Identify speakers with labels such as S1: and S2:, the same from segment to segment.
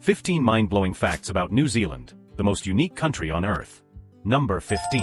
S1: 15 mind-blowing facts about New Zealand, the most unique country on Earth. Number 15.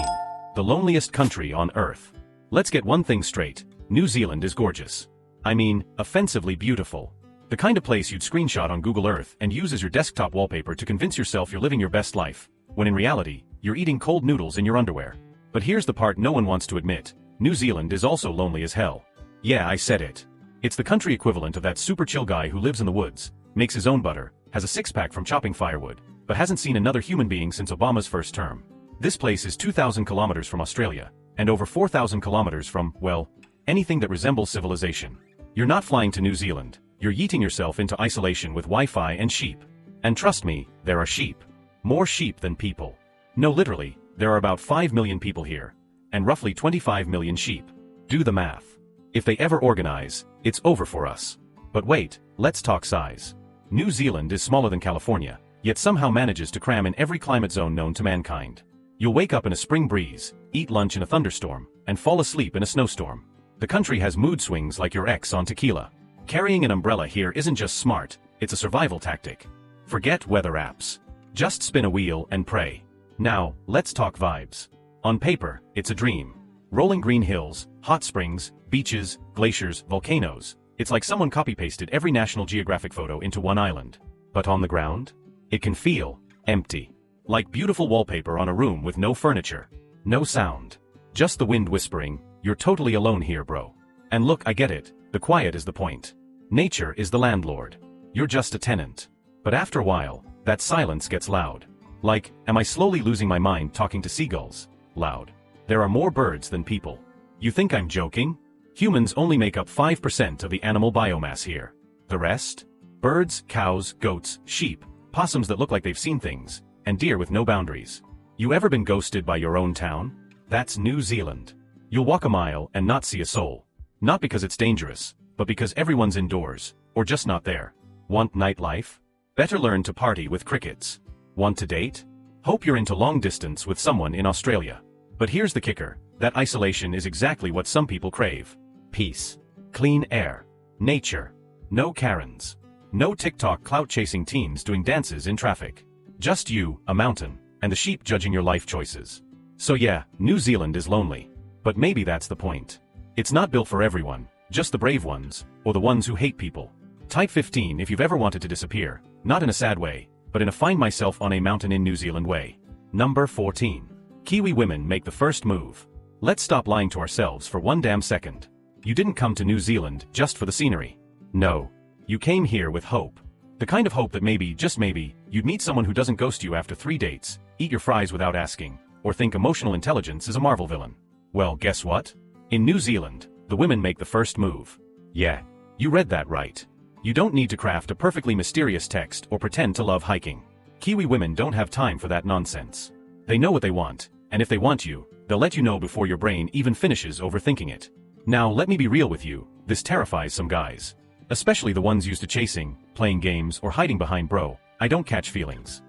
S1: The loneliest country on Earth. Let's get one thing straight, New Zealand is gorgeous. I mean, offensively beautiful. The kind of place you'd screenshot on Google Earth and use as your desktop wallpaper to convince yourself you're living your best life, when in reality, you're eating cold noodles in your underwear. But here's the part no one wants to admit, New Zealand is also lonely as hell. Yeah, I said it. It's the country equivalent of that super chill guy who lives in the woods, makes his own butter, has a six-pack from chopping firewood, but hasn't seen another human being since Obama's first term. This place is 2,000 kilometers from Australia, and over 4,000 kilometers from, well, anything that resembles civilization. You're not flying to New Zealand, you're yeeting yourself into isolation with Wi-Fi and sheep. And trust me, there are sheep. More sheep than people. No, literally, there are about 5 million people here, and roughly 25 million sheep. Do the math. If they ever organize, it's over for us. But wait, let's talk size. New Zealand is smaller than California, yet somehow manages to cram in every climate zone known to mankind. You'll wake up in a spring breeze, eat lunch in a thunderstorm, and fall asleep in a snowstorm. The country has mood swings like your ex on tequila. Carrying an umbrella here isn't just smart, it's a survival tactic. Forget weather apps. Just spin a wheel and pray. Now, let's talk vibes. On paper, it's a dream. Rolling green hills, hot springs, beaches, glaciers, volcanoes. It's like someone copy-pasted every National Geographic photo into one island. But on the ground? It can feel empty. Like beautiful wallpaper on a room with no furniture. No sound. Just the wind whispering, "You're totally alone here, bro." And look, I get it, the quiet is the point. Nature is the landlord. You're just a tenant. But after a while, that silence gets loud. Like, am I slowly losing my mind talking to seagulls? Loud. There are more birds than people. You think I'm joking? Humans only make up 5% of the animal biomass here. The rest? Birds, cows, goats, sheep, possums that look like they've seen things, and deer with no boundaries. You ever been ghosted by your own town? That's New Zealand. You'll walk a mile and not see a soul. Not because it's dangerous, but because everyone's indoors, or just not there. Want nightlife? Better learn to party with crickets. Want to date? Hope you're into long distance with someone in Australia. But here's the kicker, that isolation is exactly what some people crave. Peace. Clean air. Nature. No Karens. No TikTok clout-chasing teens doing dances in traffic. Just you, a mountain, and the sheep judging your life choices. So yeah, New Zealand is lonely. But maybe that's the point. It's not built for everyone, just the brave ones, or the ones who hate people. Type 15 if you've ever wanted to disappear, not in a sad way, but in a find myself on a mountain in New Zealand way. Number 14. Kiwi women make the first move. Let's stop lying to ourselves for one damn second. You didn't come to New Zealand just for the scenery. No. You came here with hope. The kind of hope that maybe, just maybe, you'd meet someone who doesn't ghost you after 3 dates, eat your fries without asking, or think emotional intelligence is a Marvel villain. Well, guess what? In New Zealand, the women make the first move. Yeah, you read that right. You don't need to craft a perfectly mysterious text or pretend to love hiking. Kiwi women don't have time for that nonsense. They know what they want, and if they want you, they'll let you know before your brain even finishes overthinking it. Now let me be real with you, this terrifies some guys. Especially the ones used to chasing, playing games, or hiding behind "bro, I don't catch feelings."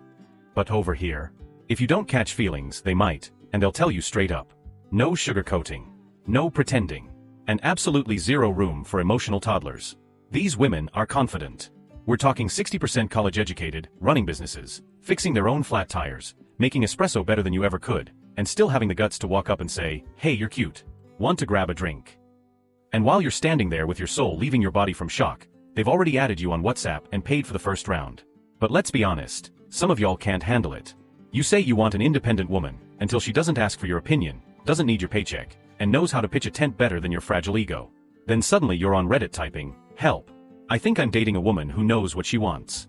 S1: But over here, if you don't catch feelings, they might, and they'll tell you straight up. No sugarcoating. No pretending. And absolutely zero room for emotional toddlers. These women are confident. We're talking 60% college-educated, running businesses, fixing their own flat tires, making espresso better than you ever could, and still having the guts to walk up and say, "Hey, you're cute. Want to grab a drink?" And while you're standing there with your soul leaving your body from shock, they've already added you on WhatsApp and paid for the first round. But let's be honest, some of y'all can't handle it. You say you want an independent woman, until she doesn't ask for your opinion, doesn't need your paycheck, and knows how to pitch a tent better than your fragile ego. Then suddenly you're on Reddit typing, "Help. I think I'm dating a woman who knows what she wants."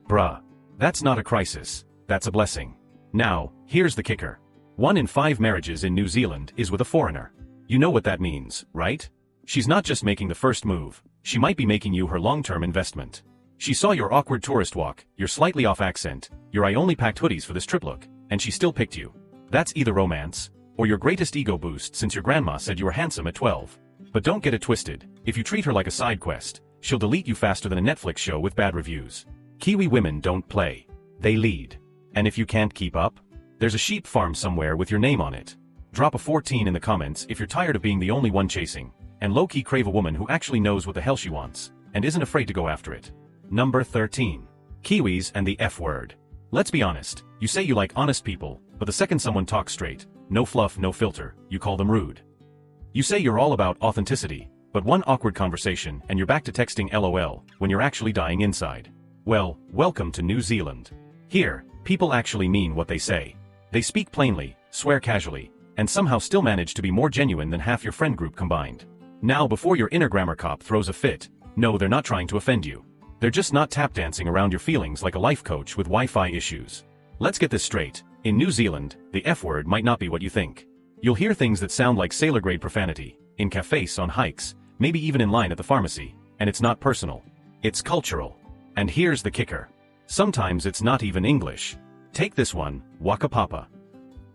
S1: Bruh. That's not a crisis, that's a blessing. Now, here's the kicker. 1 in 5 marriages in New Zealand is with a foreigner. You know what that means, right? She's not just making the first move, she might be making you her long-term investment. She saw your awkward tourist walk, your slightly off accent, your "I only packed hoodies for this trip" look, and she still picked you. That's either romance, or your greatest ego boost since your grandma said you were handsome at 12. But don't get it twisted, if you treat her like a side quest, she'll delete you faster than a Netflix show with bad reviews. Kiwi women don't play. They lead. And if you can't keep up, there's a sheep farm somewhere with your name on it. Drop a 14 in the comments if you're tired of being the only one chasing, and low-key crave a woman who actually knows what the hell she wants, and isn't afraid to go after it. Number 13. Kiwis and the F word. Let's be honest, you say you like honest people, but the second someone talks straight, no fluff, no filter, you call them rude. You say you're all about authenticity, but one awkward conversation and you're back to texting LOL when you're actually dying inside. Well, welcome to New Zealand. Here, people actually mean what they say. They speak plainly, swear casually, and somehow still manage to be more genuine than half your friend group combined. Now, before your inner grammar cop throws a fit, no, they're not trying to offend you. They're just not tap dancing around your feelings like a life coach with Wi-Fi issues. Let's get this straight. In New Zealand, the F word might not be what you think. You'll hear things that sound like sailor-grade profanity, in cafes, on hikes, maybe even in line at the pharmacy, and it's not personal. It's cultural. And here's the kicker. Sometimes it's not even English. Take this one, waka papa.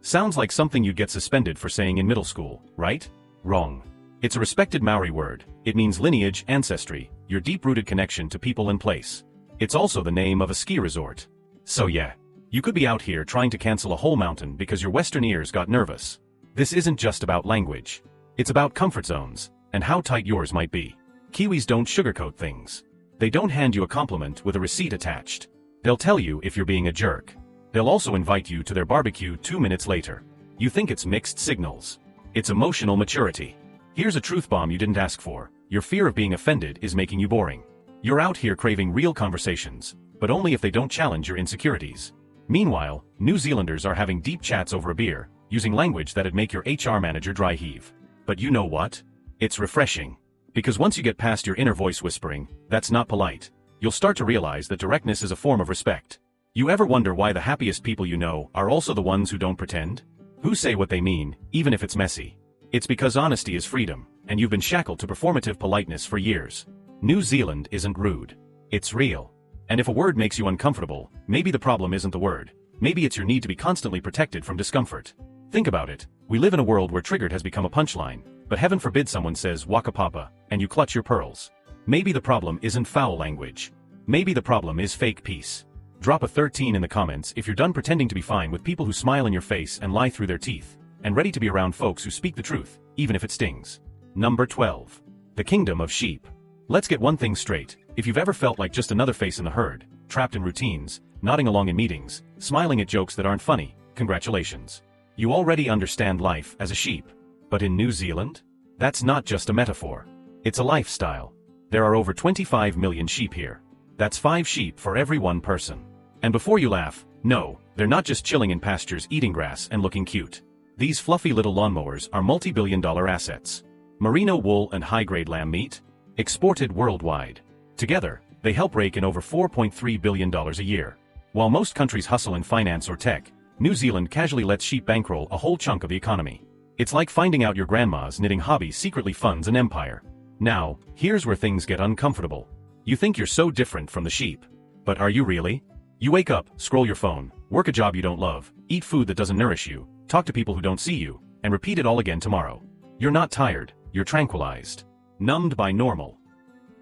S1: Sounds like something you'd get suspended for saying in middle school, right? Wrong. It's a respected Maori word. It means lineage, ancestry, your deep-rooted connection to people and place. It's also the name of a ski resort. So yeah, you could be out here trying to cancel a whole mountain because your Western ears got nervous. This isn't just about language. It's about comfort zones, and how tight yours might be. Kiwis don't sugarcoat things. They don't hand you a compliment with a receipt attached. They'll tell you if you're being a jerk. They'll also invite you to their barbecue 2 minutes later. You think it's mixed signals. It's emotional maturity. Here's a truth bomb you didn't ask for. Your fear of being offended is making you boring. You're out here craving real conversations, but only if they don't challenge your insecurities. Meanwhile, New Zealanders are having deep chats over a beer, using language that'd make your HR manager dry heave. But you know what? It's refreshing. Because once you get past your inner voice whispering, "That's not polite," you'll start to realize that directness is a form of respect. You ever wonder why the happiest people you know are also the ones who don't pretend? Who say what they mean, even if it's messy? It's because honesty is freedom, and you've been shackled to performative politeness for years. New Zealand isn't rude. It's real. And if a word makes you uncomfortable, maybe the problem isn't the word. Maybe it's your need to be constantly protected from discomfort. Think about it. We live in a world where triggered has become a punchline, but heaven forbid someone says waka papa, and you clutch your pearls. Maybe the problem isn't foul language. Maybe the problem is fake peace. Drop a 13 in the comments if you're done pretending to be fine with people who smile in your face and lie through their teeth, and ready to be around folks who speak the truth, even if it stings. Number 12. The Kingdom of Sheep. Let's get one thing straight. If you've ever felt like just another face in the herd, trapped in routines, nodding along in meetings, smiling at jokes that aren't funny, congratulations. You already understand life as a sheep. But in New Zealand? That's not just a metaphor. It's a lifestyle. There are over 25 million sheep here. That's 5 sheep for every one person. And before you laugh, no, they're not just chilling in pastures eating grass and looking cute. These fluffy little lawnmowers are multi-billion-dollar assets. Merino wool and high-grade lamb meat, exported worldwide. Together, they help rake in over $4.3 billion a year. While most countries hustle in finance or tech, New Zealand casually lets sheep bankroll a whole chunk of the economy. It's like finding out your grandma's knitting hobby secretly funds an empire. Now, here's where things get uncomfortable. You think you're so different from the sheep. But are you really? You wake up, scroll your phone, work a job you don't love, eat food that doesn't nourish you, talk to people who don't see you, and repeat it all again tomorrow. You're not tired, you're tranquilized. Numbed by normal.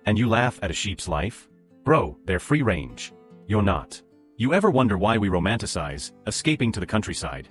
S1: And you laugh at a sheep's life? Bro, they're free range. You're not. You ever wonder why we romanticize escaping to the countryside?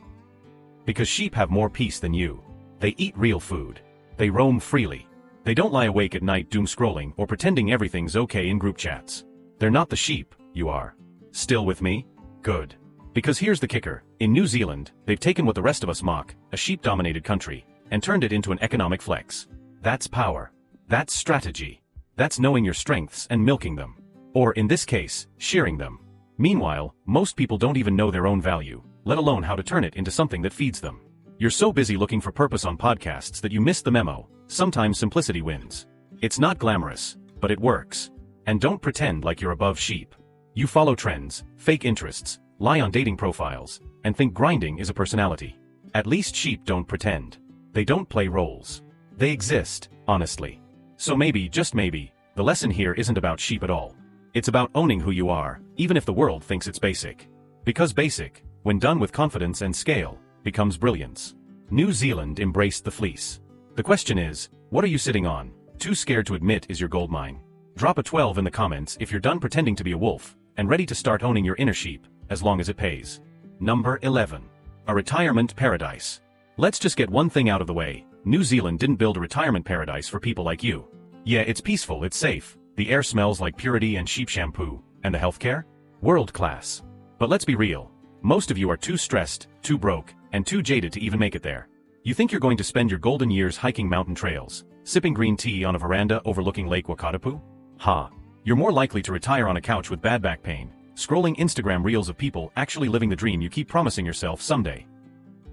S1: Because sheep have more peace than you. They eat real food. They roam freely. They don't lie awake at night doom scrolling or pretending everything's okay in group chats. They're not the sheep, you are. Still with me? Good. Because here's the kicker. In New Zealand, they've taken what the rest of us mock, a sheep-dominated country, and turned it into an economic flex. That's power. That's strategy. That's knowing your strengths and milking them. Or in this case, shearing them. Meanwhile, most people don't even know their own value, let alone how to turn it into something that feeds them. You're so busy looking for purpose on podcasts that you miss the memo. Sometimes simplicity wins. It's not glamorous, but it works. And don't pretend like you're above sheep. You follow trends, fake interests, lie on dating profiles, and think grinding is a personality. At least sheep don't pretend. They don't play roles. They exist, honestly. So maybe, just maybe, the lesson here isn't about sheep at all. It's about owning who you are, even if the world thinks it's basic. Because basic, when done with confidence and scale, becomes brilliance. New Zealand embraced the fleece. The question is, what are you sitting on? Too scared to admit is your goldmine? Drop a 12 in the comments if you're done pretending to be a wolf, and ready to start owning your inner sheep, as long as it pays. Number 11. A retirement paradise. Let's just get one thing out of the way. New Zealand didn't build a retirement paradise for people like you. Yeah, it's peaceful, it's safe, the air smells like purity and sheep shampoo, and the healthcare? World class. But let's be real. Most of you are too stressed, too broke, and too jaded to even make it there. You think you're going to spend your golden years hiking mountain trails, sipping green tea on a veranda overlooking Lake Wakatapu? Ha! You're more likely to retire on a couch with bad back pain, scrolling Instagram reels of people actually living the dream you keep promising yourself someday.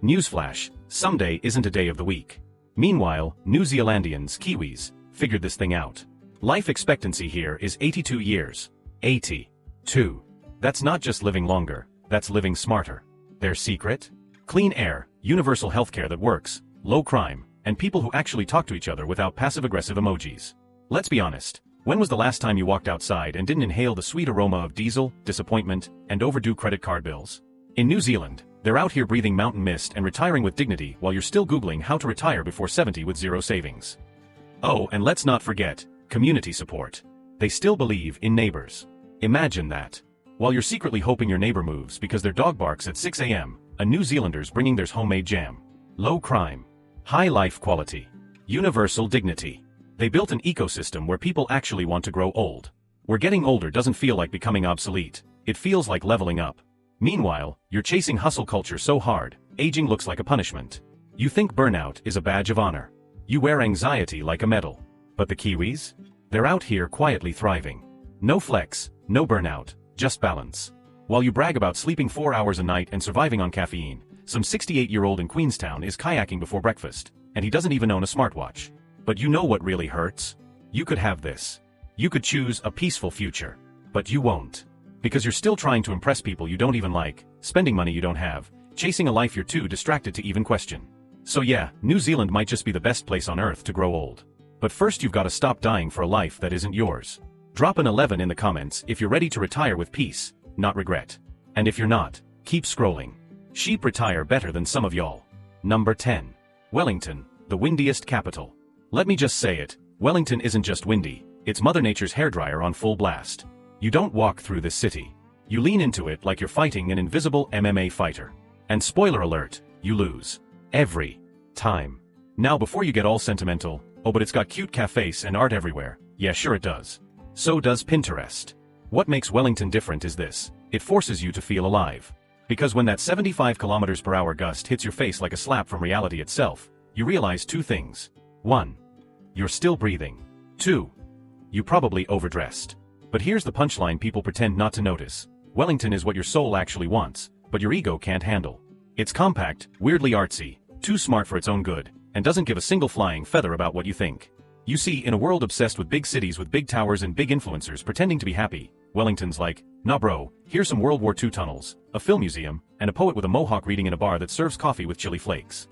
S1: Newsflash, someday isn't a day of the week. Meanwhile, New Zealandians, Kiwis, figured this thing out. Life expectancy here is 82 years. 82. That's not just living longer, that's living smarter. Their secret? Clean air, universal healthcare that works, low crime, and people who actually talk to each other without passive-aggressive emojis. Let's be honest. When was the last time you walked outside and didn't inhale the sweet aroma of diesel, disappointment, and overdue credit card bills? In New Zealand, they're out here breathing mountain mist and retiring with dignity while you're still Googling how to retire before 70 with zero savings. Oh, and let's not forget, community support. They still believe in neighbors. Imagine that. While you're secretly hoping your neighbor moves because their dog barks at 6 a.m., a New Zealander's bringing theirs homemade jam. Low crime. High life quality. Universal dignity. They built an ecosystem where people actually want to grow old. Where getting older doesn't feel like becoming obsolete, it feels like leveling up. Meanwhile, you're chasing hustle culture so hard, aging looks like a punishment. You think burnout is a badge of honor. You wear anxiety like a medal. But the Kiwis? They're out here quietly thriving. No flex, no burnout, just balance. While you brag about sleeping 4 hours a night and surviving on caffeine, some 68-year-old in Queenstown is kayaking before breakfast, and he doesn't even own a smartwatch. But you know what really hurts? You could have this. You could choose a peaceful future. But you won't. Because you're still trying to impress people you don't even like, spending money you don't have, chasing a life you're too distracted to even question. So yeah, New Zealand might just be the best place on earth to grow old. But first you've got to stop dying for a life that isn't yours. Drop an 11 in the comments if you're ready to retire with peace, not regret. And if you're not, keep scrolling. Sheep retire better than some of y'all. Number 10. Wellington, the windiest capital. Let me just say it, Wellington isn't just windy, it's Mother Nature's hairdryer on full blast. You don't walk through this city. You lean into it like you're fighting an invisible MMA fighter. And spoiler alert, you lose. Every time. Now before you get all sentimental, oh but it's got cute cafes and art everywhere, yeah sure it does. So does Pinterest. What makes Wellington different is this, it forces you to feel alive. Because when that 75 km/h gust hits your face like a slap from reality itself, you realize two things. 1. You're still breathing. 2. You probably overdressed. But here's the punchline people pretend not to notice. Wellington is what your soul actually wants, but your ego can't handle. It's compact, weirdly artsy, too smart for its own good, and doesn't give a single flying feather about what you think. You see, in a world obsessed with big cities with big towers and big influencers pretending to be happy, Wellington's like, nah bro, here's some World War II tunnels, a film museum, and a poet with a mohawk reading in a bar that serves coffee with chili flakes.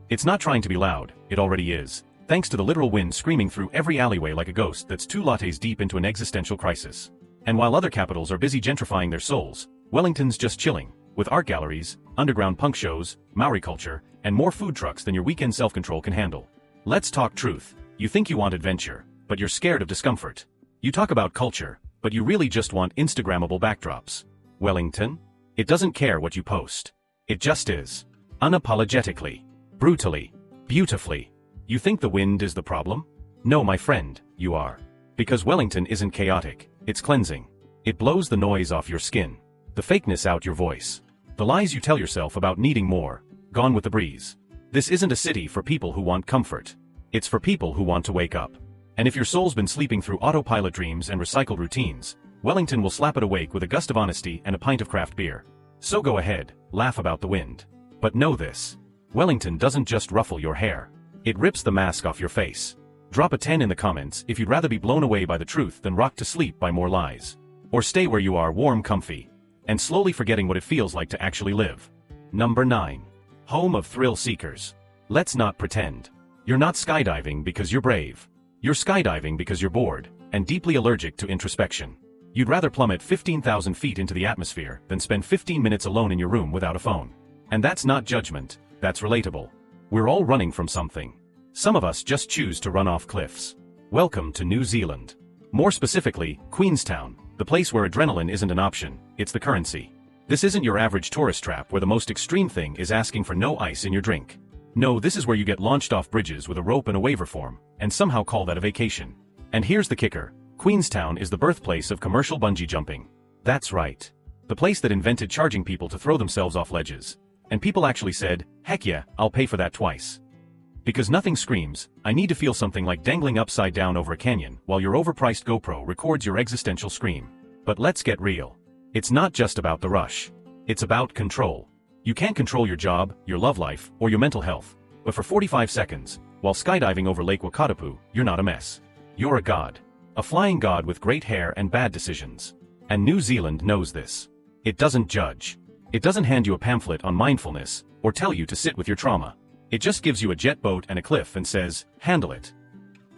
S1: It's not trying to be loud, it already is. Thanks to the literal wind screaming through every alleyway like a ghost that's 2 lattes deep into an existential crisis. And while other capitals are busy gentrifying their souls, Wellington's just chilling, with art galleries, underground punk shows, Māori culture, and more food trucks than your weekend self-control can handle. Let's talk truth. You think you want adventure, but you're scared of discomfort. You talk about culture, but you really just want Instagrammable backdrops. Wellington? It doesn't care what you post. It just is. Unapologetically. Brutally. Beautifully. You think the wind is the problem? No my friend, you are. Because Wellington isn't chaotic, it's cleansing. It blows the noise off your skin. The fakeness out your voice. The lies you tell yourself about needing more, gone with the breeze. This isn't a city for people who want comfort. It's for people who want to wake up. And if your soul's been sleeping through autopilot dreams and recycled routines, Wellington will slap it awake with a gust of honesty and a pint of craft beer. So go ahead, laugh about the wind. But know this. Wellington doesn't just ruffle your hair. It rips the mask off your face. Drop a 10 in the comments if you'd rather be blown away by the truth than rocked to sleep by more lies. Or stay where you are warm comfy, and slowly forgetting what it feels like to actually live. Number 9. Home of thrill seekers. Let's not pretend. You're not skydiving because you're brave. You're skydiving because you're bored, and deeply allergic to introspection. You'd rather plummet 15,000 feet into the atmosphere than spend 15 minutes alone in your room without a phone. And that's not judgment, that's relatable. We're all running from something. Some of us just choose to run off cliffs. Welcome to New Zealand. More specifically, Queenstown, the place where adrenaline isn't an option, it's the currency. This isn't your average tourist trap where the most extreme thing is asking for no ice in your drink. No, this is where you get launched off bridges with a rope and a waiver form, and somehow call that a vacation. And here's the kicker, Queenstown is the birthplace of commercial bungee jumping. That's right. The place that invented charging people to throw themselves off ledges. And people actually said, heck yeah, I'll pay for that twice. Because nothing screams, I need to feel something like dangling upside down over a canyon while your overpriced GoPro records your existential scream. But let's get real. It's not just about the rush. It's about control. You can't control your job, your love life, or your mental health. But for 45 seconds, while skydiving over Lake Wakatapu, you're not a mess. You're a god. A flying god with great hair and bad decisions. And New Zealand knows this. It doesn't judge. It doesn't hand you a pamphlet on mindfulness, or tell you to sit with your trauma. It just gives you a jet boat and a cliff and says, handle it.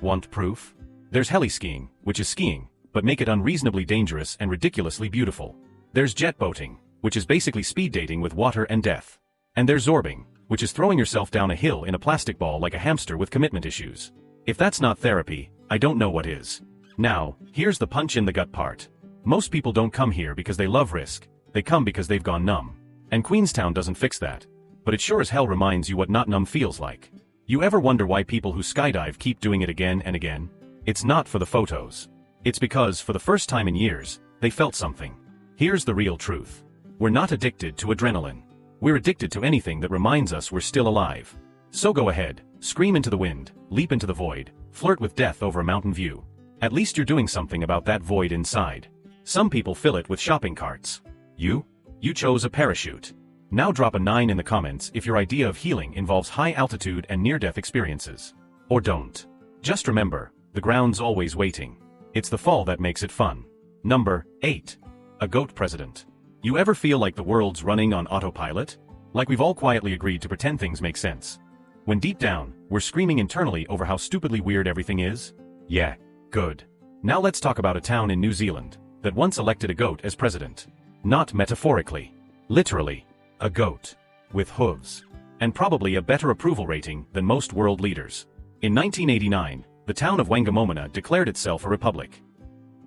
S1: Want proof? There's heli-skiing, which is skiing, but make it unreasonably dangerous and ridiculously beautiful. There's jet boating, which is basically speed dating with water and death. And there's zorbing, which is throwing yourself down a hill in a plastic ball like a hamster with commitment issues. If that's not therapy, I don't know what is. Now, here's the punch in the gut part. Most people don't come here because they love risk, they come because they've gone numb. And Queenstown doesn't fix that. But it sure as hell reminds you what not numb feels like. You ever wonder why people who skydive keep doing it again and again? It's not for the photos. It's because, for the first time in years, they felt something. Here's the real truth. We're not addicted to adrenaline. We're addicted to anything that reminds us we're still alive. So go ahead, scream into the wind, leap into the void, flirt with death over a mountain view. At least you're doing something about that void inside. Some people fill it with shopping carts. You chose a parachute. Now drop a 9 in the comments if your idea of healing involves high altitude and near-death experiences. Or don't. Just remember, the ground's always waiting. It's the fall that makes it fun. Number 8. A goat president. You ever feel like the world's running on autopilot? Like we've all quietly agreed to pretend things make sense. When deep down, we're screaming internally over how stupidly weird everything is? Yeah, good. Now let's talk about a town in New Zealand that once elected a goat as president. Not metaphorically. Literally. A goat. With hooves. And probably a better approval rating than most world leaders. In 1989, the town of Wangamomona declared itself a republic.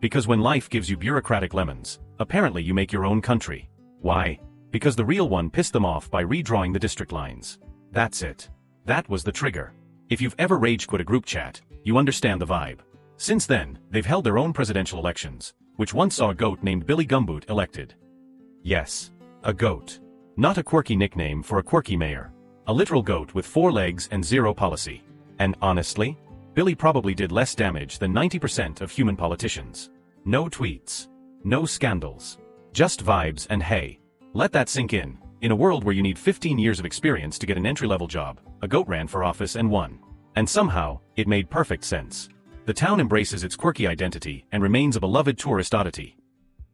S1: Because when life gives you bureaucratic lemons, apparently you make your own country. Why? Because the real one pissed them off by redrawing the district lines. That's it. That was the trigger. If you've ever rage quit a group chat, you understand the vibe. Since then, they've held their own presidential elections, which once saw a goat named Billy Gumboot elected. Yes. A goat. Not a quirky nickname for a quirky mayor. A literal goat with 4 legs and 0 policy. And honestly, Billy probably did less damage than 90% of human politicians. No tweets. No scandals. Just vibes and hey. Let that sink in. In a world where you need 15 years of experience to get an entry-level job, a goat ran for office and won. And somehow, it made perfect sense. The town embraces its quirky identity and remains a beloved tourist oddity.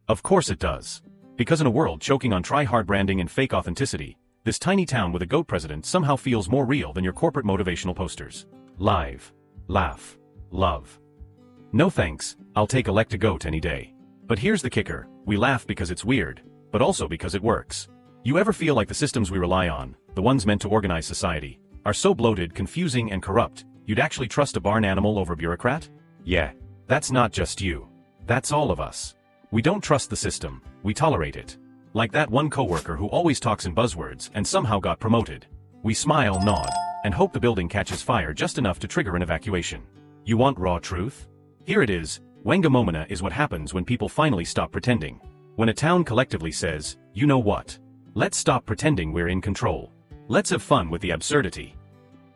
S1: Of course it does. Because in a world choking on try-hard branding and fake authenticity, this tiny town with a goat president somehow feels more real than your corporate motivational posters. Live. Laugh. Love. No thanks, I'll take elect a goat any day. But here's the kicker, we laugh because it's weird, but also because it works. You ever feel like the systems we rely on, the ones meant to organize society, are so bloated, confusing, and corrupt, you'd actually trust a barn animal over a bureaucrat? Yeah. That's not just you. That's all of us. We don't trust the system, we tolerate it. Like that one coworker who always talks in buzzwords and somehow got promoted. We smile, nod, and hope the building catches fire just enough to trigger an evacuation. You want raw truth? Here it is. Wangamomona is what happens when people finally stop pretending. When a town collectively says, you know what? Let's stop pretending we're in control. Let's have fun with the absurdity.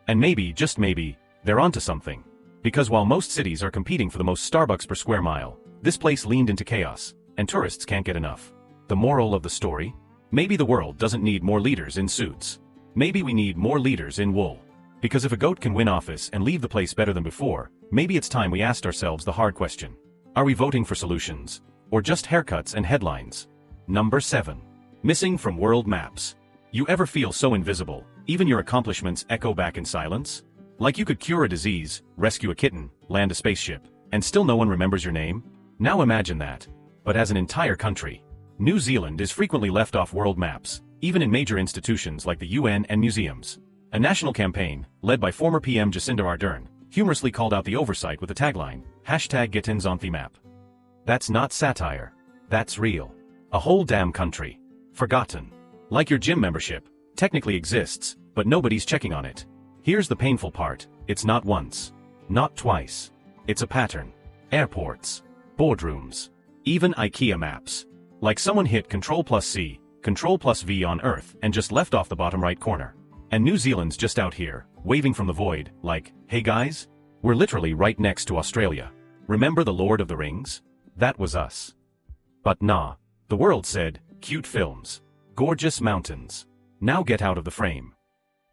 S1: And maybe, just maybe, they're onto something. Because while most cities are competing for the most Starbucks per square mile, this place leaned into chaos, and tourists can't get enough. The moral of the story? Maybe the world doesn't need more leaders in suits. Maybe we need more leaders in wool. Because if a goat can win office and leave the place better than before, maybe it's time we asked ourselves the hard question. Are we voting for solutions? Or just haircuts and headlines? Number 7. Missing from world maps. You ever feel so invisible, even your accomplishments echo back in silence? Like you could cure a disease, rescue a kitten, land a spaceship, and still no one remembers your name? Now imagine that. But as an entire country, New Zealand is frequently left off world maps, even in major institutions like the UN and museums. A national campaign, led by former PM Jacinda Ardern, humorously called out the oversight with the tagline, #GetInsOnTheMap. That's not satire. That's real. A whole damn country. Forgotten. Like your gym membership, technically exists, but nobody's checking on it. Here's the painful part, it's not once. Not twice. It's a pattern. Airports. Boardrooms. Even IKEA maps. Like someone hit Control plus C, Control plus V on Earth and just left off the bottom right corner. And New Zealand's just out here, waving from the void, like, hey guys? We're literally right next to Australia. Remember the Lord of the Rings? That was us. But nah. The world said, cute films. Gorgeous mountains. Now get out of the frame.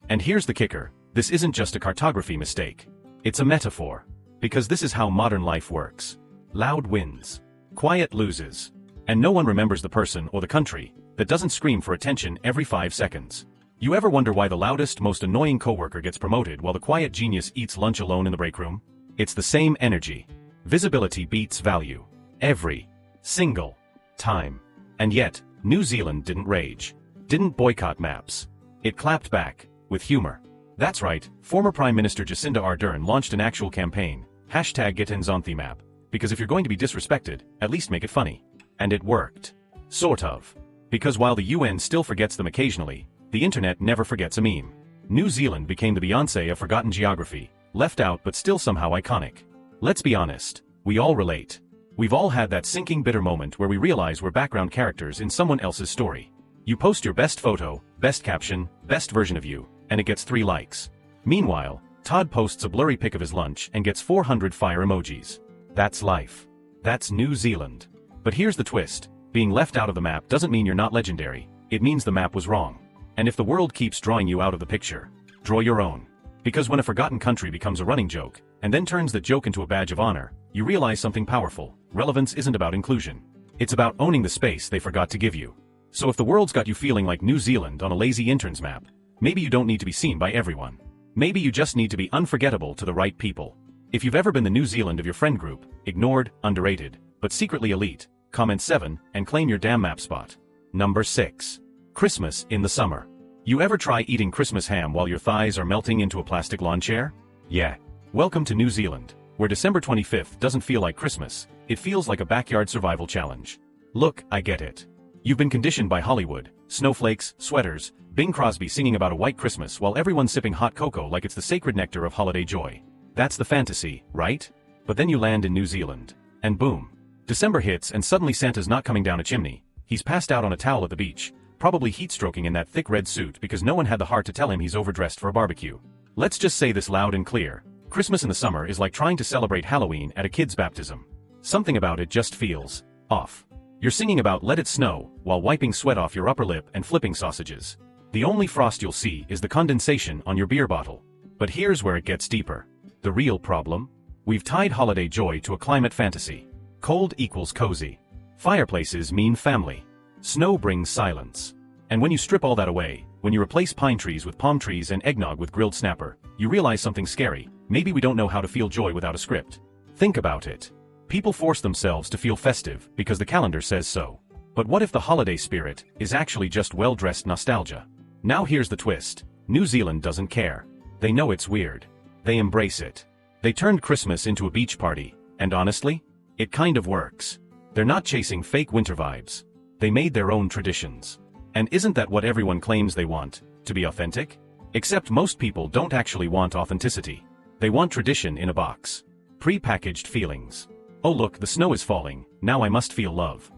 S1: And here's the kicker, this isn't just a cartography mistake. It's a metaphor. Because this is how modern life works. Loud wins. Quiet loses. And no one remembers the person or the country that doesn't scream for attention every 5 seconds. You ever wonder why the loudest, most annoying coworker gets promoted while the quiet genius eats lunch alone in the break room? It's the same energy. Visibility beats value. Every single time. And yet, New Zealand didn't rage. Didn't boycott maps. It clapped back, with humor. That's right, former Prime Minister Jacinda Ardern launched an actual campaign, #GetInZonthemap, because if you're going to be disrespected, at least make it funny. And it worked. Sort of. Because while the UN still forgets them occasionally, the internet never forgets a meme. New Zealand became the Beyoncé of forgotten geography, left out but still somehow iconic. Let's be honest, we all relate. We've all had that sinking bitter moment where we realize we're background characters in someone else's story. You post your best photo, best caption, best version of you, and it gets 3 likes. Meanwhile, Todd posts a blurry pic of his lunch and gets 400 fire emojis. That's life. That's New Zealand. But here's the twist, being left out of the map doesn't mean you're not legendary, it means the map was wrong. And if the world keeps drawing you out of the picture, draw your own. Because when a forgotten country becomes a running joke, and then turns that joke into a badge of honor, you realize something powerful. Relevance isn't about inclusion. It's about owning the space they forgot to give you. So if the world's got you feeling like New Zealand on a lazy intern's map, maybe you don't need to be seen by everyone. Maybe you just need to be unforgettable to the right people. If you've ever been the New Zealand of your friend group, ignored, underrated, but secretly elite, comment 7 and claim your damn map spot. Number 6. Christmas in the summer. You ever try eating Christmas ham while your thighs are melting into a plastic lawn chair? Yeah. Welcome to New Zealand, where December 25th doesn't feel like Christmas, it feels like a backyard survival challenge. Look, I get it. You've been conditioned by Hollywood, snowflakes, sweaters, Bing Crosby singing about a white Christmas while everyone's sipping hot cocoa like it's the sacred nectar of holiday joy. That's the fantasy, right? But then you land in New Zealand. And boom. December hits and suddenly Santa's not coming down a chimney. He's passed out on a towel at the beach, probably heat-stroking in that thick red suit because no one had the heart to tell him he's overdressed for a barbecue. Let's just say this loud and clear. Christmas in the summer is like trying to celebrate Halloween at a kid's baptism. Something about it just feels off. You're singing about Let It Snow while wiping sweat off your upper lip and flipping sausages. The only frost you'll see is the condensation on your beer bottle. But here's where it gets deeper. The real problem? We've tied holiday joy to a climate fantasy. Cold equals cozy. Fireplaces mean family. Snow brings silence. And when you strip all that away, when you replace pine trees with palm trees and eggnog with grilled snapper, you realize something scary. Maybe we don't know how to feel joy without a script. Think about it. People force themselves to feel festive because the calendar says so. But what if the holiday spirit is actually just well-dressed nostalgia? Now here's the twist. New Zealand doesn't care. They know it's weird. They embrace it. They turned Christmas into a beach party, and honestly, it kind of works. They're not chasing fake winter vibes. They made their own traditions. And isn't that what everyone claims they want, to be authentic? Except most people don't actually want authenticity. They want tradition in a box. Pre-packaged feelings. Oh look, the snow is falling, now I must feel love.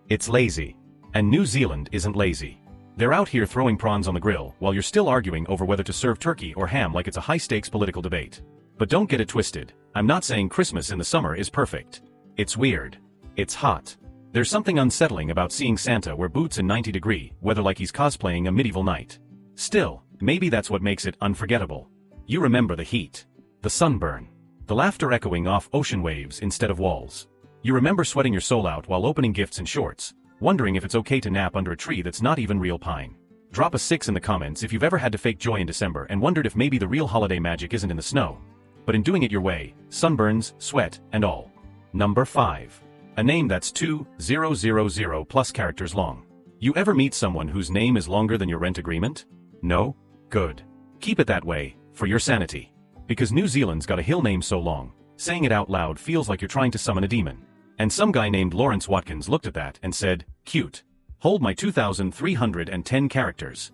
S1: It's lazy. And New Zealand isn't lazy. They're out here throwing prawns on the grill while you're still arguing over whether to serve turkey or ham like it's a high-stakes political debate. But don't get it twisted, I'm not saying Christmas in the summer is perfect. It's weird. It's hot. There's something unsettling about seeing Santa wear boots in 90-degree weather like he's cosplaying a medieval knight. Still, maybe that's what makes it unforgettable. You remember the heat. The sunburn. The laughter echoing off ocean waves instead of walls. You remember sweating your soul out while opening gifts in shorts, wondering if it's okay to nap under a tree that's not even real pine. Drop a 6 in the comments if you've ever had to fake joy in December and wondered if maybe the real holiday magic isn't in the snow, but in doing it your way, sunburns, sweat, and all. Number 5. A name that's 2,000 plus characters long. You ever meet someone whose name is longer than your rent agreement? No? Good. Keep it that way, for your sanity. Because New Zealand's got a hill name so long, saying it out loud feels like you're trying to summon a demon. And some guy named Lawrence Watkins looked at that and said, cute. Hold my 2,310 characters.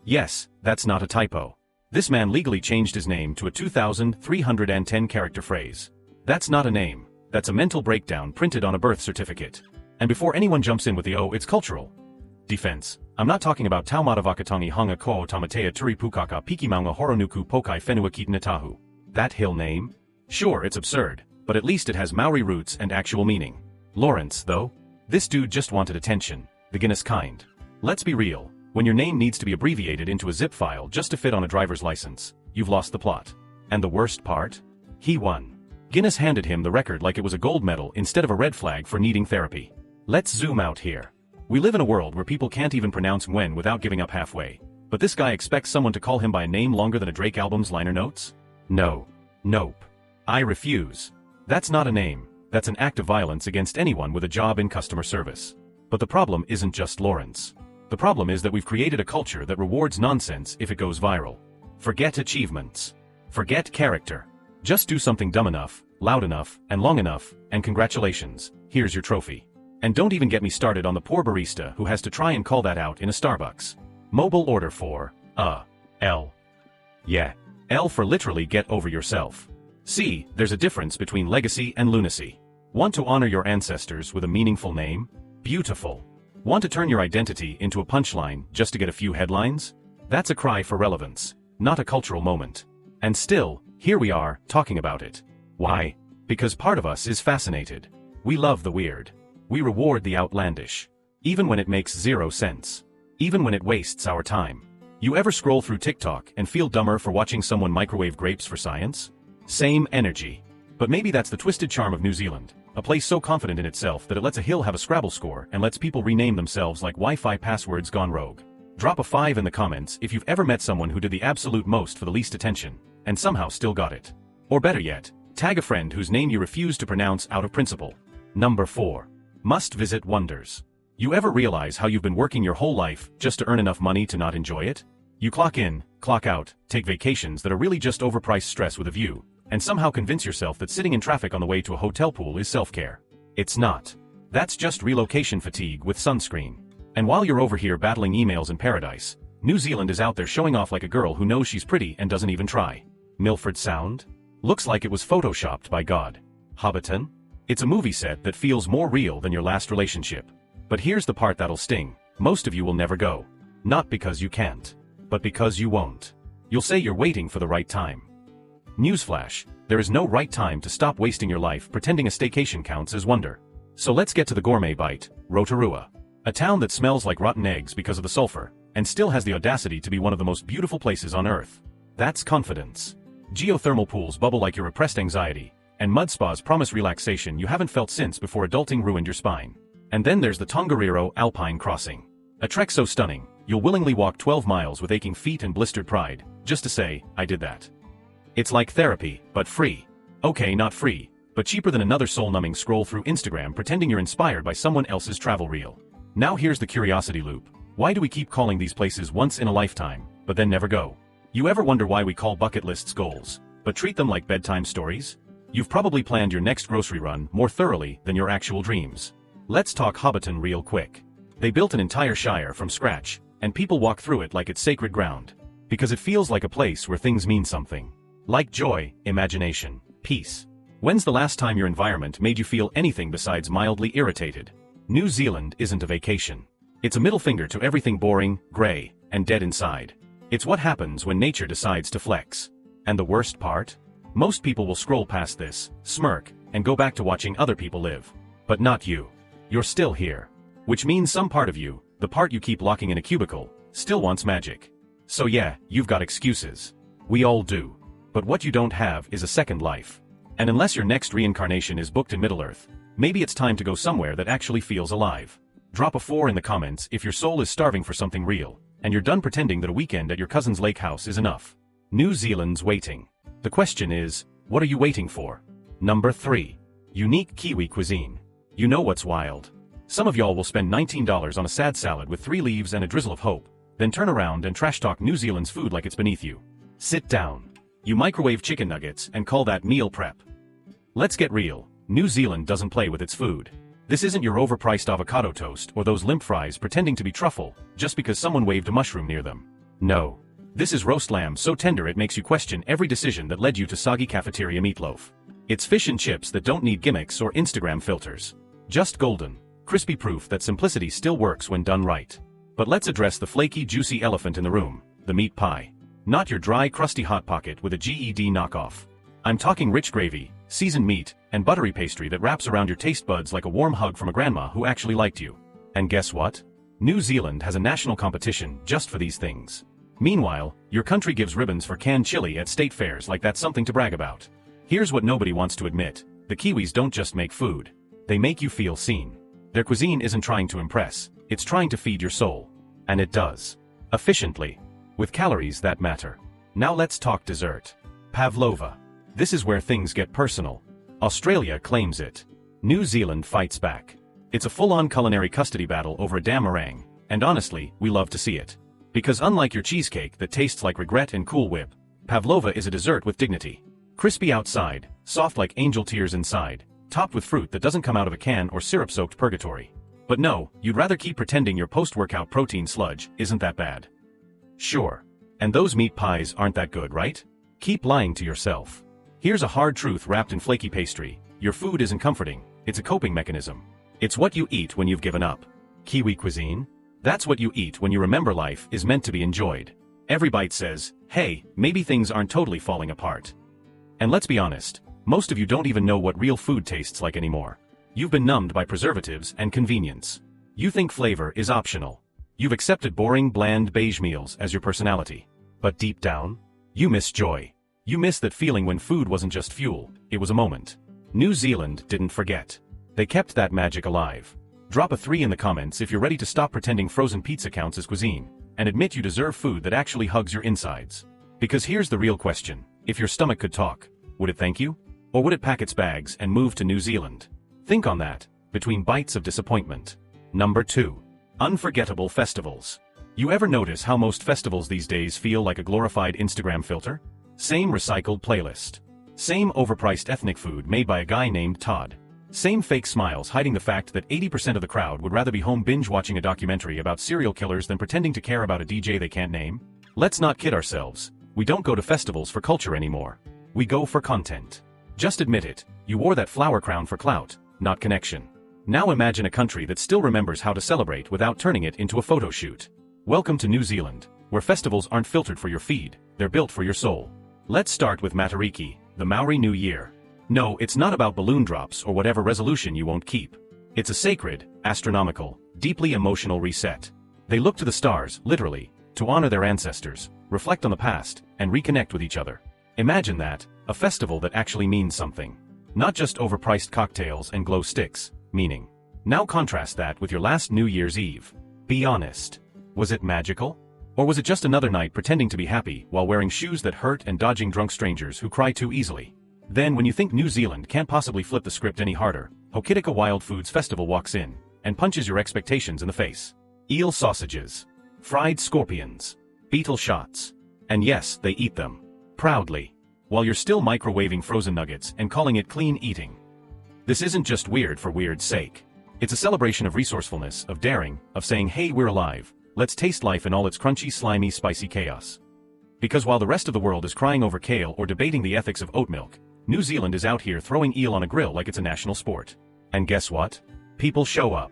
S1: Yes, that's not a typo. This man legally changed his name to a 2,310 character phrase. That's not a name, that's a mental breakdown printed on a birth certificate. And before anyone jumps in with the "oh, it's cultural" defense, I'm not talking about Taumata Wakatangi Hanga Ko Tamatea Turi Pukaka Piki Maunga Horonuku Pokai Whenua Kitanatahu. That hill name? Sure, it's absurd, but at least it has Maori roots and actual meaning. Lawrence, though? This dude just wanted attention, the Guinness kind. Let's be real, when your name needs to be abbreviated into a zip file just to fit on a driver's license, you've lost the plot. And the worst part? He won. Guinness handed him the record like it was a gold medal instead of a red flag for needing therapy. Let's zoom out here. We live in a world where people can't even pronounce when without giving up halfway. But this guy expects someone to call him by a name longer than a Drake album's liner notes? No. Nope. I refuse. That's not a name. That's an act of violence against anyone with a job in customer service. But the problem isn't just Lawrence. The problem is that we've created a culture that rewards nonsense if it goes viral. Forget achievements. Forget character. Just do something dumb enough, loud enough, and long enough, and congratulations, here's your trophy. And don't even get me started on the poor barista who has to try and call that out in a Starbucks. Mobile order for, L. Yeah. L for literally get over yourself. See, there's a difference between legacy and lunacy. Want to honor your ancestors with a meaningful name? Beautiful. Want to turn your identity into a punchline just to get a few headlines? That's a cry for relevance, not a cultural moment. And still, here we are, talking about it. Why? Because part of us is fascinated. We love the weird. We reward the outlandish. Even when it makes zero sense. Even when it wastes our time. You ever scroll through TikTok and feel dumber for watching someone microwave grapes for science? Same energy. But maybe that's the twisted charm of New Zealand, a place so confident in itself that it lets a hill have a Scrabble score and lets people rename themselves like Wi-Fi passwords gone rogue. Drop a 5 in the comments if you've ever met someone who did the absolute most for the least attention, and somehow still got it. Or better yet, tag a friend whose name you refuse to pronounce out of principle. Number 4. Must-visit wonders. You ever realize how you've been working your whole life just to earn enough money to not enjoy it? You clock in, clock out, take vacations that are really just overpriced stress with a view, and somehow convince yourself that sitting in traffic on the way to a hotel pool is self-care. It's not. That's just relocation fatigue with sunscreen. And while you're over here battling emails in paradise, New Zealand is out there showing off like a girl who knows she's pretty and doesn't even try. Milford Sound? Looks like it was photoshopped by God. Hobbiton? It's a movie set that feels more real than your last relationship. But here's the part that'll sting. Most of you will never go. Not because you can't. But because you won't. You'll say you're waiting for the right time. Newsflash, there is no right time to stop wasting your life pretending a staycation counts as wonder. So let's get to the gourmet bite, Rotorua. A town that smells like rotten eggs because of the sulfur, and still has the audacity to be one of the most beautiful places on Earth. That's confidence. Geothermal pools bubble like your repressed anxiety, and mud spas promise relaxation you haven't felt since before adulting ruined your spine. And then there's the Tongariro Alpine Crossing. A trek so stunning, you'll willingly walk 12 miles with aching feet and blistered pride, just to say, I did that. It's like therapy, but free. Okay, not free, but cheaper than another soul-numbing scroll through Instagram pretending you're inspired by someone else's travel reel. Now here's the curiosity loop. Why do we keep calling these places once in a lifetime, but then never go? You ever wonder why we call bucket lists goals, but treat them like bedtime stories? You've probably planned your next grocery run more thoroughly than your actual dreams. Let's talk Hobbiton real quick. They built an entire shire from scratch, and people walk through it like it's sacred ground. Because it feels like a place where things mean something. Like joy, imagination, peace. When's the last time your environment made you feel anything besides mildly irritated? New Zealand isn't a vacation. It's a middle finger to everything boring, gray, and dead inside. It's what happens when nature decides to flex. And the worst part? Most people will scroll past this, smirk, and go back to watching other people live. But not you. You're still here. Which means some part of you, the part you keep locking in a cubicle, still wants magic. So yeah, you've got excuses. We all do. But what you don't have is a second life. And unless your next reincarnation is booked in Middle-earth, maybe it's time to go somewhere that actually feels alive. Drop a 4 in the comments if your soul is starving for something real, and you're done pretending that a weekend at your cousin's lake house is enough. New Zealand's waiting. The question is, what are you waiting for? Number 3. Unique Kiwi cuisine. You know what's wild? Some of y'all will spend $19 on a sad salad with 3 leaves and a drizzle of hope, then turn around and trash talk New Zealand's food like it's beneath you. Sit down. You microwave chicken nuggets and call that meal prep. Let's get real. New Zealand doesn't play with its food. This isn't your overpriced avocado toast or those limp fries pretending to be truffle just because someone waved a mushroom near them. No. This is roast lamb so tender it makes you question every decision that led you to soggy cafeteria meatloaf. It's fish and chips that don't need gimmicks or Instagram filters. Just golden, Crispy proof that simplicity still works when done right. But let's address the flaky, juicy elephant in the room, the meat pie. Not your dry, crusty Hot Pocket with a GED knockoff. I'm talking rich gravy, seasoned meat, and buttery pastry that wraps around your taste buds like a warm hug from a grandma who actually liked you. And guess what? New Zealand has a national competition just for these things. Meanwhile, your country gives ribbons for canned chili at state fairs like that's something to brag about. Here's what nobody wants to admit. The Kiwis don't just make food. They make you feel seen. Their cuisine isn't trying to impress, it's trying to feed your soul. And it does. Efficiently. With calories that matter. Now let's talk dessert. Pavlova. This is where things get personal. Australia claims it. New Zealand fights back. It's a full-on culinary custody battle over a damn meringue, and honestly, we love to see it. Because unlike your cheesecake that tastes like regret and Cool Whip, pavlova is a dessert with dignity. Crispy outside, soft like angel tears inside, topped with fruit that doesn't come out of a can or syrup-soaked purgatory. But no, you'd rather keep pretending your post-workout protein sludge isn't that bad. Sure. And those meat pies aren't that good, right? Keep lying to yourself. Here's a hard truth wrapped in flaky pastry. Your food isn't comforting, it's a coping mechanism. It's what you eat when you've given up. Kiwi cuisine? That's what you eat when you remember life is meant to be enjoyed. Every bite says, hey, maybe things aren't totally falling apart. And let's be honest, most of you don't even know what real food tastes like anymore. You've been numbed by preservatives and convenience. You think flavor is optional. You've accepted boring, bland, beige meals as your personality. But deep down, you miss joy. You miss that feeling when food wasn't just fuel, it was a moment. New Zealand didn't forget. They kept that magic alive. Drop a 3 in the comments if you're ready to stop pretending frozen pizza counts as cuisine, and admit you deserve food that actually hugs your insides. Because here's the real question. If your stomach could talk, would it thank you? Or would it pack its bags and move to New Zealand? Think on that, between bites of disappointment. Number 2. Unforgettable festivals. You ever notice how most festivals these days feel like a glorified Instagram filter? Same recycled playlist. Same overpriced ethnic food made by a guy named Todd. Same fake smiles hiding the fact that 80% of the crowd would rather be home binge-watching a documentary about serial killers than pretending to care about a DJ they can't name. Let's not kid ourselves. We don't go to festivals for culture anymore. We go for content. Just admit it, you wore that flower crown for clout, not connection. Now imagine a country that still remembers how to celebrate without turning it into a photo shoot. Welcome to New Zealand, where festivals aren't filtered for your feed, they're built for your soul. Let's start with Matariki, the Maori New Year. No, it's not about balloon drops or whatever resolution you won't keep. It's a sacred, astronomical, deeply emotional reset. They look to the stars, literally, to honor their ancestors, reflect on the past, and reconnect with each other. Imagine that, a festival that actually means something. Not just overpriced cocktails and glow sticks, meaning. Now contrast that with your last New Year's Eve. Be honest. Was it magical? Or was it just another night pretending to be happy while wearing shoes that hurt and dodging drunk strangers who cry too easily? Then when you think New Zealand can't possibly flip the script any harder, Hokitika Wild Foods Festival walks in and punches your expectations in the face. Eel sausages. Fried scorpions. Beetle shots. And yes, they eat them. Proudly. While you're still microwaving frozen nuggets and calling it clean eating. This isn't just weird for weird's sake. It's a celebration of resourcefulness, of daring, of saying hey, we're alive, let's taste life in all its crunchy, slimy, spicy chaos. Because while the rest of the world is crying over kale or debating the ethics of oat milk, New Zealand is out here throwing eel on a grill like it's a national sport. And guess what? People show up.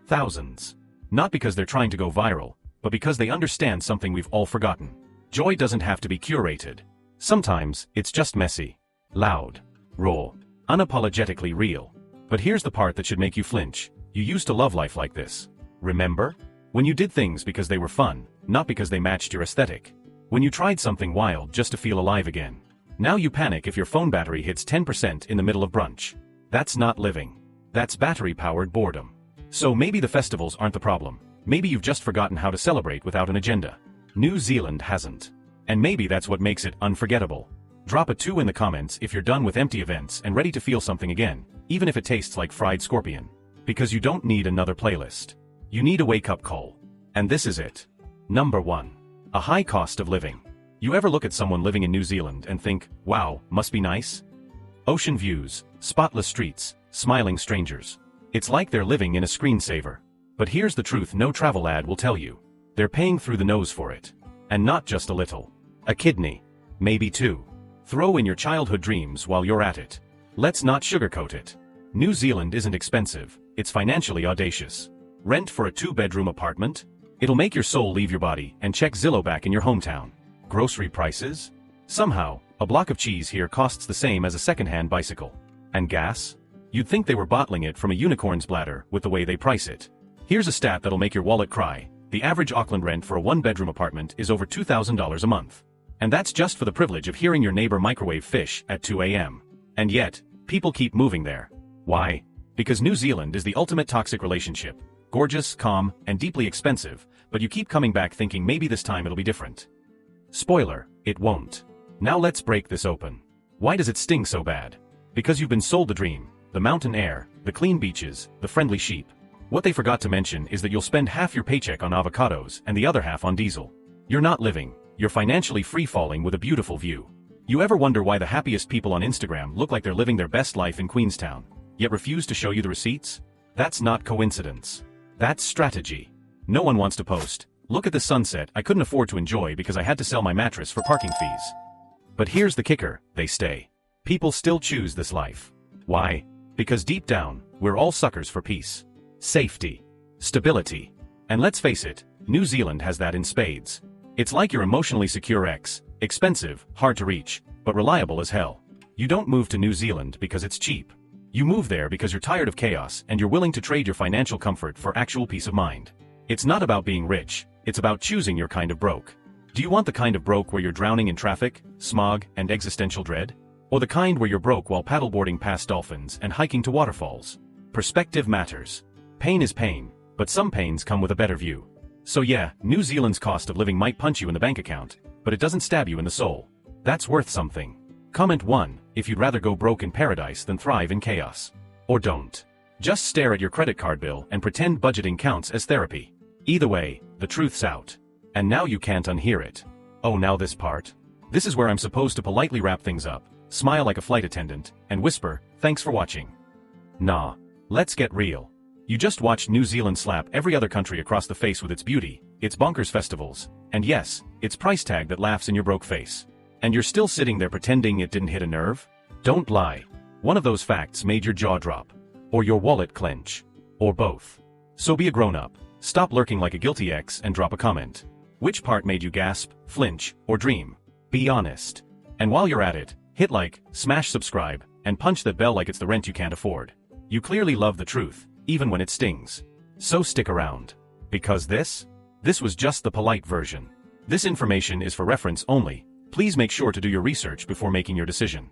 S1: Thousands. Not because they're trying to go viral, but because they understand something we've all forgotten. Joy doesn't have to be curated. Sometimes, it's just messy, loud, raw, unapologetically real. But here's the part that should make you flinch. You used to love life like this. Remember? When you did things because they were fun, not because they matched your aesthetic. When you tried something wild just to feel alive again. Now you panic if your phone battery hits 10% in the middle of brunch. That's not living. That's battery-powered boredom. So maybe the festivals aren't the problem. Maybe you've just forgotten how to celebrate without an agenda. New Zealand hasn't. And maybe that's what makes it unforgettable. Drop a 2 in the comments if you're done with empty events and ready to feel something again, even if it tastes like fried scorpion. Because you don't need another playlist. You need a wake-up call. And this is it. Number 1. A high cost of living. You ever look at someone living in New Zealand and think, wow, must be nice? Ocean views, spotless streets, smiling strangers. It's like they're living in a screensaver. But here's the truth no travel ad will tell you. They're paying through the nose for it. And not just a little. A kidney. Maybe 2. Throw in your childhood dreams while you're at it. Let's not sugarcoat it. New Zealand isn't expensive, it's financially audacious. Rent for a 2-bedroom apartment? It'll make your soul leave your body and check Zillow back in your hometown. Grocery prices? Somehow, a block of cheese here costs the same as a second-hand bicycle. And gas? You'd think they were bottling it from a unicorn's bladder with the way they price it. Here's a stat that'll make your wallet cry. The average Auckland rent for a 1-bedroom apartment is over $2,000 a month. And that's just for the privilege of hearing your neighbor microwave fish at 2 a.m. And yet, people keep moving there. Why? Because New Zealand is the ultimate toxic relationship. Gorgeous, calm, and deeply expensive, but you keep coming back thinking maybe this time it'll be different. Spoiler, it won't. Now let's break this open. Why does it sting so bad? Because you've been sold the dream, the mountain air, the clean beaches, the friendly sheep. What they forgot to mention is that you'll spend half your paycheck on avocados and the other half on diesel. You're not living, you're financially free-falling with a beautiful view. You ever wonder why the happiest people on Instagram look like they're living their best life in Queenstown, yet refuse to show you the receipts? That's not coincidence. That's strategy. No one wants to post, "Look at the sunset I couldn't afford to enjoy because I had to sell my mattress for parking fees." But here's the kicker, they stay. People still choose this life. Why? Because deep down, we're all suckers for peace, safety, stability. And let's face it, New Zealand has that in spades. It's like your emotionally secure ex, expensive, hard to reach, but reliable as hell. You don't move to New Zealand because it's cheap. You move there because you're tired of chaos and you're willing to trade your financial comfort for actual peace of mind. It's not about being rich, it's about choosing your kind of broke. Do you want the kind of broke where you're drowning in traffic, smog, and existential dread? Or the kind where you're broke while paddleboarding past dolphins and hiking to waterfalls? Perspective matters. Pain is pain, but some pains come with a better view. So yeah, New Zealand's cost of living might punch you in the bank account, but it doesn't stab you in the soul. That's worth something. Comment 1, if you'd rather go broke in paradise than thrive in chaos. Or don't. Just stare at your credit card bill and pretend budgeting counts as therapy. Either way, the truth's out. And now you can't unhear it. Oh, now this part? This is where I'm supposed to politely wrap things up, smile like a flight attendant, and whisper, "Thanks for watching." Nah. Let's get real. You just watched New Zealand slap every other country across the face with its beauty, its bonkers festivals, and yes, its price tag that laughs in your broke face. And you're still sitting there pretending it didn't hit a nerve? Don't lie. One of those facts made your jaw drop. Or your wallet clench. Or both. So be a grown-up. Stop lurking like a guilty ex and drop a comment. Which part made you gasp, flinch, or dream? Be honest. And while you're at it, hit like, smash subscribe, and punch that bell like it's the rent you can't afford. You clearly love the truth, even when it stings. So stick around. Because this was just the polite version. This information is for reference only. Please make sure to do your research before making your decision.